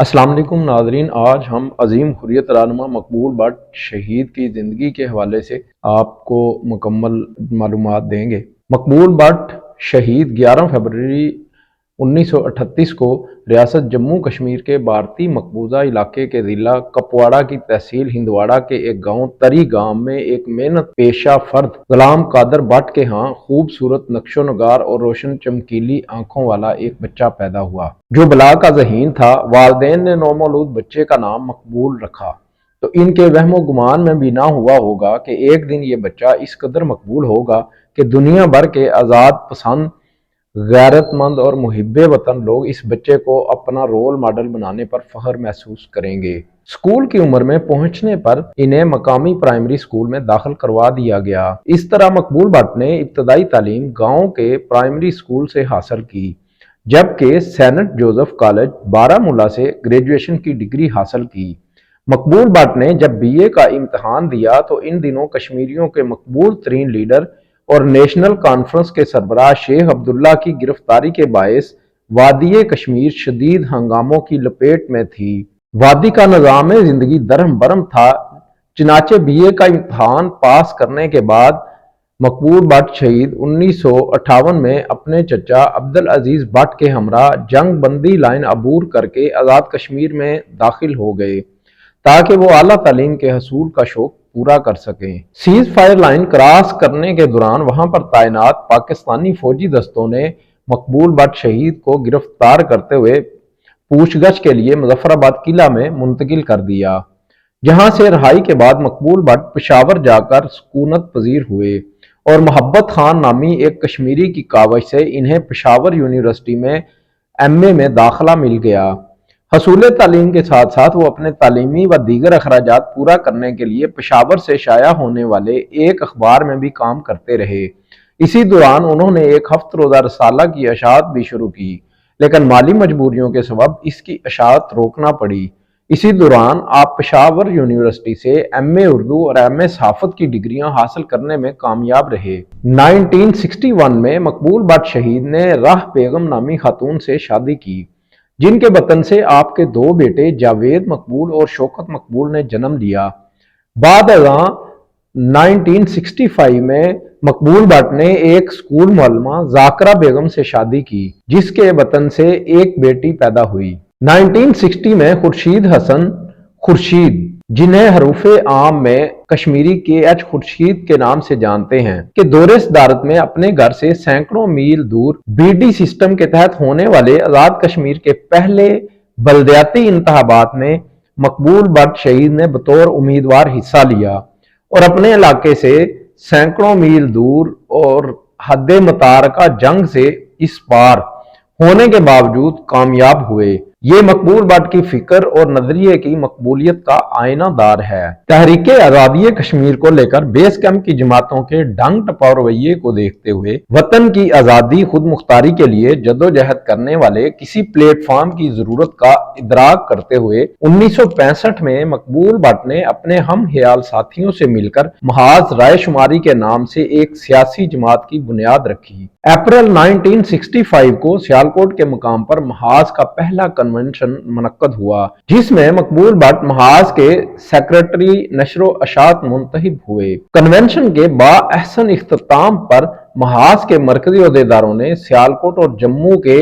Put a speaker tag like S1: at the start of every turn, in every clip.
S1: السلام علیکم ناظرین، آج ہم عظیم حریت رہنما مقبول بٹ شہید کی زندگی کے حوالے سے آپ کو مکمل معلومات دیں گے۔ مقبول بٹ شہید 11 فروری 1938 کو ریاست جموں کشمیر کے بھارتی مقبوضہ علاقے کے ضلع کپواڑہ کی تحصیل ہندواڑہ کے ایک گاؤں تری گاؤں میں ایک محنت پیشہ فرد غلام قادر بٹ کے ہاں خوبصورت نقش و نگار اور روشن چمکیلی آنکھوں والا ایک بچہ پیدا ہوا جو بلا کا ذہین تھا۔ والدین نے نومولود بچے کا نام مقبول رکھا تو ان کے وہم و گمان میں بھی نہ ہوا ہوگا کہ ایک دن یہ بچہ اس قدر مقبول ہوگا کہ دنیا بھر کے آزاد پسند، غیرت مند اور محب وطن لوگ اس بچے کو اپنا رول ماڈل بنانے پر فخر محسوس کریں گے۔ اسکول کی عمر میں پہنچنے پر انہیں مقامی پرائمری اسکول میں داخل کروا دیا گیا۔ اس طرح مقبول بٹ نے ابتدائی تعلیم گاؤں کے پرائمری اسکول سے حاصل کی، جبکہ سینٹ جوزف کالج بارہمولہ سے گریجویشن کی ڈگری حاصل کی۔ مقبول بٹ نے جب بی اے کا امتحان دیا تو ان دنوں کشمیریوں کے مقبول ترین لیڈر اور نیشنل کانفرنس کے سربراہ شیخ عبداللہ کی گرفتاری کے باعث وادی کشمیر شدید ہنگاموں کی لپیٹ میں تھی۔ وادی کا نظام زندگی درہم برہم تھا، چنانچہ بی اے کا امتحان پاس کرنے کے بعد مقبول بٹ شہید 1958 میں اپنے چچا عبدالعزیز بٹ کے ہمراہ جنگ بندی لائن عبور کر کے آزاد کشمیر میں داخل ہو گئے تاکہ وہ اعلیٰ تعلیم کے حصول کا شوق پورا کر سکیں۔ سیز فائر لائن کراس کرنے کے دوران وہاں پر تعینات پاکستانی فوجی دستوں نے مقبول بٹ شہید کو گرفتار کرتے ہوئے پوچھ گچھ کے لیے مظفر آباد قلعہ میں منتقل کر دیا، جہاں سے رہائی کے بعد مقبول بٹ پشاور جا کر سکونت پذیر ہوئے اور محبت خان نامی ایک کشمیری کی کاوش سے انہیں پشاور یونیورسٹی میں ایم اے میں داخلہ مل گیا۔ حصول تعلیم کے ساتھ ساتھ وہ اپنے تعلیمی و دیگر اخراجات پورا کرنے کے لیے پشاور سے شائع ہونے والے ایک اخبار میں بھی کام کرتے رہے۔ اسی دوران انہوں نے ایک ہفت روزہ رسالہ کی اشاعت بھی شروع کی، لیکن مالی مجبوریوں کے سبب اس کی اشاعت روکنا پڑی۔ اسی دوران آپ پشاور یونیورسٹی سے ایم اے اردو اور ایم اے صحافت کی ڈگریاں حاصل کرنے میں کامیاب رہے۔ 1961 میں مقبول بٹ شہید نے راہ بیگم نامی خاتون سے شادی کی، جن کے بطن سے آپ کے دو بیٹے جاوید مقبول اور شوکت مقبول نے جنم لیا۔ بعد ازاں 1965 میں مقبول بٹ نے ایک اسکول معلمہ ذاکرہ بیگم سے شادی کی، جس کے بطن سے ایک بیٹی پیدا ہوئی۔ 1960 میں خورشید حسن خورشید، جنہیں حروف عام میں کشمیری کے ایچ خورشید کے نام سے جانتے ہیں، کہ دور صدارت میں اپنے گھر سے سینکڑوں میل دور بی ڈی سسٹم کے تحت ہونے والے آزاد کشمیر کے پہلے بلدیاتی انتخابات میں مقبول بٹ شہید نے بطور امیدوار حصہ لیا اور اپنے علاقے سے سینکڑوں میل دور اور حد متارکہ جنگ سے اس پار ہونے کے باوجود کامیاب ہوئے۔ یہ مقبول بٹ کی فکر اور نظریے کی مقبولیت کا آئینہ دار ہے۔ تحریک آزادی کشمیر کو لے کر بیس کیمپ کی جماعتوں کے ڈھنگ ٹپا رویے کو دیکھتے ہوئے وطن کی آزادی خود مختاری کے لیے جدوجہد کرنے والے کسی پلیٹ فارم کی ضرورت کا ادراک کرتے ہوئے 1965 میں مقبول بٹ نے اپنے ہم خیال ساتھیوں سے مل کر محاذ رائے شماری کے نام سے ایک سیاسی جماعت کی بنیاد رکھی۔ اپریل 1965 کو سیالکوٹ کے مقام پر محاذ کا پہلا کنونشن منعقد ہوا، جس میں مقبول بٹ محاذ کے سیکرٹری نشر و اشاعت منتخب ہوئے۔ کنونشن کے با احسن اختتام پر محاذ کے مرکزی عہدیداروں نے سیالکوٹ اور جموں کے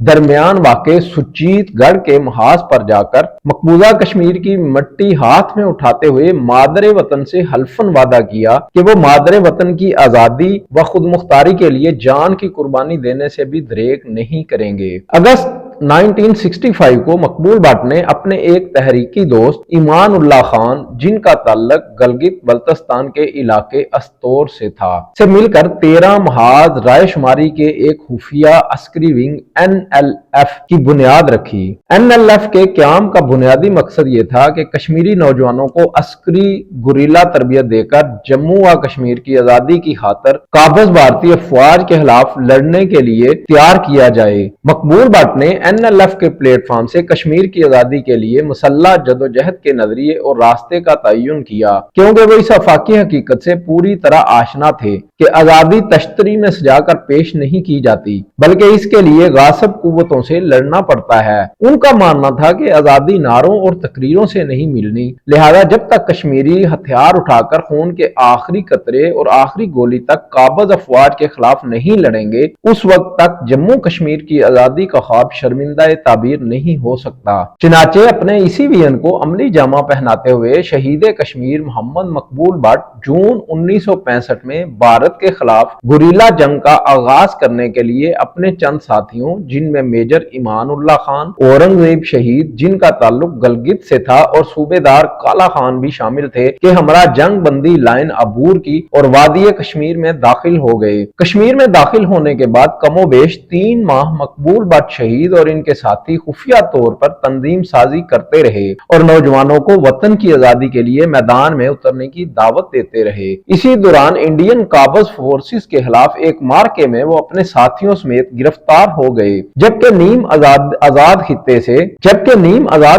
S1: درمیان واقع سچیت گڑھ کے محاذ پر جا کر مقبوضہ کشمیر کی مٹی ہاتھ میں اٹھاتے ہوئے مادر وطن سے حلفاً وعدہ کیا کہ وہ مادر وطن کی آزادی و خود مختاری کے لیے جان کی قربانی دینے سے بھی دریغ نہیں کریں گے۔ اگست 1965 کو مقبول بٹ نے اپنے ایک تحریکی دوست ایمان اللہ خان، جن کا تعلق گلگت بلتستان کے علاقے استور سے تھا، سے مل کر 13 محاذ رائے شماری کے ایک خفیہ عسکری ونگ NLF کی بنیاد رکھی۔ NLF کے قیام کا بنیادی مقصد یہ تھا کہ کشمیری نوجوانوں کو عسکری گوریلا تربیت دے کر جموں و کشمیر کی آزادی کی خاطر قابض بھارتی افواج کے خلاف لڑنے کے لیے تیار کیا جائے۔ مقبول بٹ نے NLF کے پلیٹ فارم سے کشمیر کی آزادی کے لیے مسلح جدوجہد کے نظریے اور راستے کا تعین کیا، کیونکہ وہ اس آفاقی حقیقت سے پوری طرح آشنا تھے کہ آزادی تشتری میں سجا کر پیش نہیں کی جاتی بلکہ اس کے لیے غاصب قوتوں سے لڑنا پڑتا ہے۔ ان کا ماننا تھا کہ آزادی نعروں اور تقریروں سے نہیں ملنی، لہذا جب تک کشمیری ہتھیار اٹھا کر خون کے آخری قطرے اور آخری گولی تک قابض افواج کے خلاف نہیں لڑیں گے، اس وقت تک جموں کشمیر کی آزادی کا خواب شرمندہ تعبیر نہیں ہو سکتا۔ چنانچہ اپنے اسی ویژن کو عملی جامہ پہناتے ہوئے شہید کشمیر محمد مقبول بٹ جون 1965 میں بھارت کے خلاف گوریلا جنگ کا آغاز کرنے کے لیے اپنے چند ساتھیوں، جن میں میجر ایمان اللہ خان، اورنگزیب شہید جن کا تعلق گلگت سے تھا اور صوبیدار کالا خان بھی شامل تھے، کہ ہمراہ جنگ بندی لائن عبور کی اور وادی کشمیر میں داخل ہو گئے۔ کشمیر میں داخل ہونے کے بعد کم و بیش 3 ماہ مقبول بٹ شہید اور ان کے ساتھی خفیہ طور پر تنظیم سازی کرتے رہے اور نوجوانوں کو وطن کی آزادی کے لیے میدان میں اترنے کی دعوت دیتے رہے۔ اسی دوران انڈین قابض فورسز کے خلاف ایک مارکے میں وہ اپنے ساتھیوں سمیت گرفتار ہو گئے، جبکہ نیم آزاد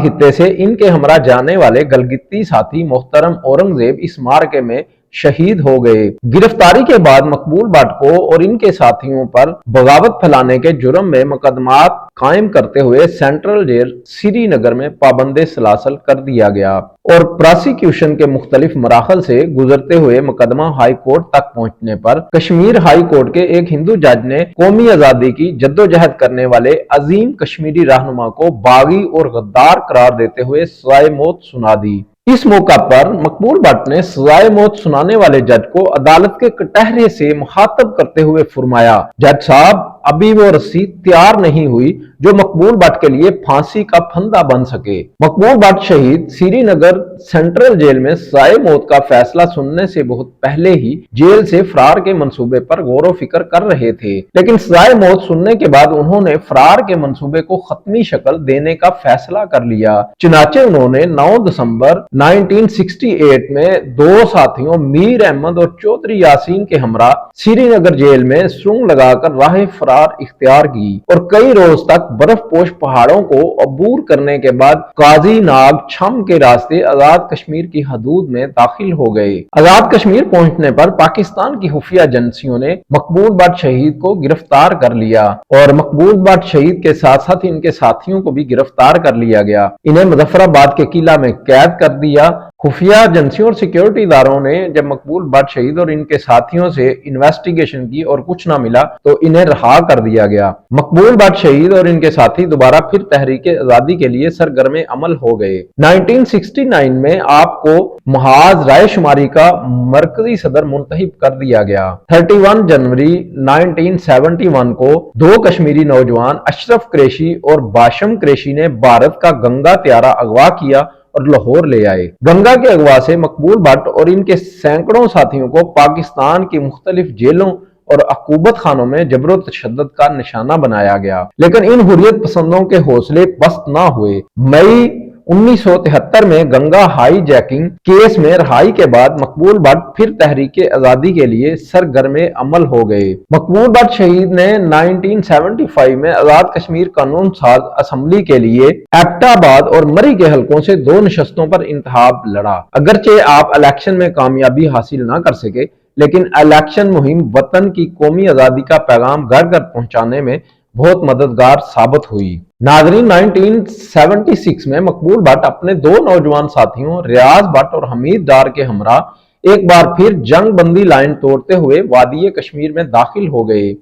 S1: خطے سے ان کے ہمراہ جانے والے گلگتی ساتھی محترم اورنگزیب اس مارکے میں شہید ہو گئے۔ گرفتاری کے بعد مقبول بٹ کو اور ان کے ساتھیوں پر بغاوت پھیلانے کے جرم میں مقدمات قائم کرتے ہوئے سینٹرل جیل سری نگر میں پابند سلاسل کر دیا گیا اور پراسیکیوشن کے مختلف مراحل سے گزرتے ہوئے مقدمہ ہائی کورٹ تک پہنچنے پر کشمیر ہائی کورٹ کے ایک ہندو جج نے قومی آزادی کی جدوجہد کرنے والے عظیم کشمیری رہنما کو باغی اور غدار قرار دیتے ہوئے سزائے موت سنا دی۔ اس موقع پر مقبول بٹ نے سزائے موت سنانے والے جج کو عدالت کے کٹہرے سے مخاطب کرتے ہوئے فرمایا، جج صاحب، ابھی وہ رسی تیار نہیں ہوئی جو مقبول بٹ کے لیے پھانسی کا پھندا بن سکے۔ مقبول بٹ شہید سری نگر سینٹرل جیل میں سزائے موت کا فیصلہ سننے سے بہت پہلے ہی جیل سے فرار کے منصوبے پر غور و فکر کر رہے تھے، لیکن سزائے موت سننے کے بعد انہوں نے فرار کے منصوبے کو حتمی شکل دینے کا فیصلہ کر لیا۔ چنانچہ انہوں نے 9 دسمبر 1968 میں 2 ساتھیوں میر احمد اور چودھری یاسین کے ہمراہ سری نگر جیل میں سرنگ لگا کر راہ فرار اختیار کی اور کئی روز تک برف پوش پہاڑوں کو عبور کرنے کے بعد قاضی ناگ چھم کے راستے آزاد کشمیر کی حدود میں داخل ہو گئے۔ آزاد کشمیر پہنچنے پر پاکستان کی خفیہ ایجنسیوں نے مقبول بٹ شہید کو گرفتار کر لیا اور مقبول بٹ شہید کے ساتھ ساتھ ان کے ساتھیوں کو بھی گرفتار کر لیا گیا۔ انہیں مظفر آباد کے قلعہ میں قید کر دیا۔ خفیہ ایجنسیوں اور سیکیورٹی اداروں نے جب مقبول بٹ شہید اور ان کے ساتھیوں سے انویسٹیگیشن کی اور کچھ نہ ملا تو انہیں رہا کر دیا گیا۔ مقبول بٹ شہید اور ان کے ساتھی دوبارہ پھر تحریک آزادی کے لیے سرگرم عمل ہو گئے۔ 1969 میں آپ کو محاذ رائے شماری کا مرکزی صدر منتخب کر دیا گیا۔ 31 جنوری 1971 کو 2 کشمیری نوجوان اشرف قریشی اور باشم قریشی نے بھارت کا گنگا طیارہ اغوا کیا اور لاہور لے آئے۔ گنگا کے اغوا سے مقبول بٹ اور ان کے سینکڑوں ساتھیوں کو پاکستان کی مختلف جیلوں اور عقوبت خانوں میں جبر و تشدد کا نشانہ بنایا گیا، لیکن ان حریت پسندوں کے حوصلے پست نہ ہوئے۔ مئی 1973 میں گنگا ہائی جیکنگ کیس میں رہائی کے بعد مقبول بٹ پھر تحریک آزادی کے لیے سرگرم عمل ہو گئے۔ مقبول بٹ شہید نے 1975 میں آزاد کشمیر قانون ساز اسمبلی کے لیے ایبٹ آباد اور مری کے حلقوں سے 2 نشستوں پر انتخاب لڑا۔ اگرچہ آپ الیکشن میں کامیابی حاصل نہ کر سکے، لیکن الیکشن مہم وطن کی قومی آزادی کا پیغام گھر گھر پہنچانے میں بہت مددگار ثابت ہوئی۔ ناظرین، 1976 میں مقبول بٹ اپنے 2 نوجوان ساتھیوں ریاض بٹ اور حمید ڈار کے ہمراہ ایک بار پھر جنگ بندی لائن توڑتے ہوئے وادی کشمیر میں داخل ہو گئے،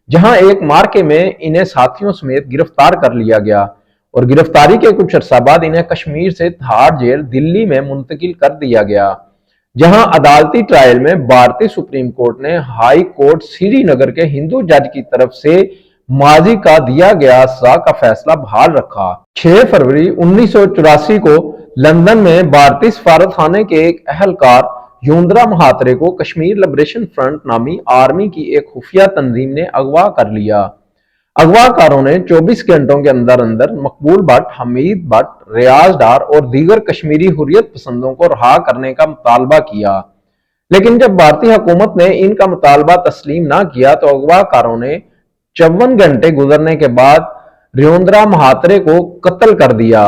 S1: جہاں ایک مارکے میں انہیں ساتھیوں سمیت گرفتار کر لیا گیا اور گرفتاری کے کچھ عرصہ بعد انہیں کشمیر سے تھاڑ جیل دلی میں منتقل کر دیا گیا، جہاں عدالتی ٹرائل میں بھارتی سپریم کورٹ نے ہائی کورٹ سری نگر کے ہندو جج کی طرف سے ماضی کا دیا گیا سزا کا فیصلہ بحال رکھا۔ 6 فروری 1984 کو لندن میں بھارتی سفارت خانے کے ایک اہلکار یوندرا مہاترے کو کشمیر لبریشن فرنٹ نامی آرمی کی ایک خفیہ تنظیم نے اغوا کر لیا۔ اغوا کاروں نے 24 گھنٹوں کے اندر اندر مقبول بٹ، حمید بٹ، ریاض ڈار اور دیگر کشمیری حریت پسندوں کو رہا کرنے کا مطالبہ کیا، لیکن جب بھارتی حکومت نے ان کا مطالبہ تسلیم نہ کیا تو اغوا کاروں نے 54 گھنٹے گزرنے کے بعد ریوندرا مہاترے کو قتل کر دیا۔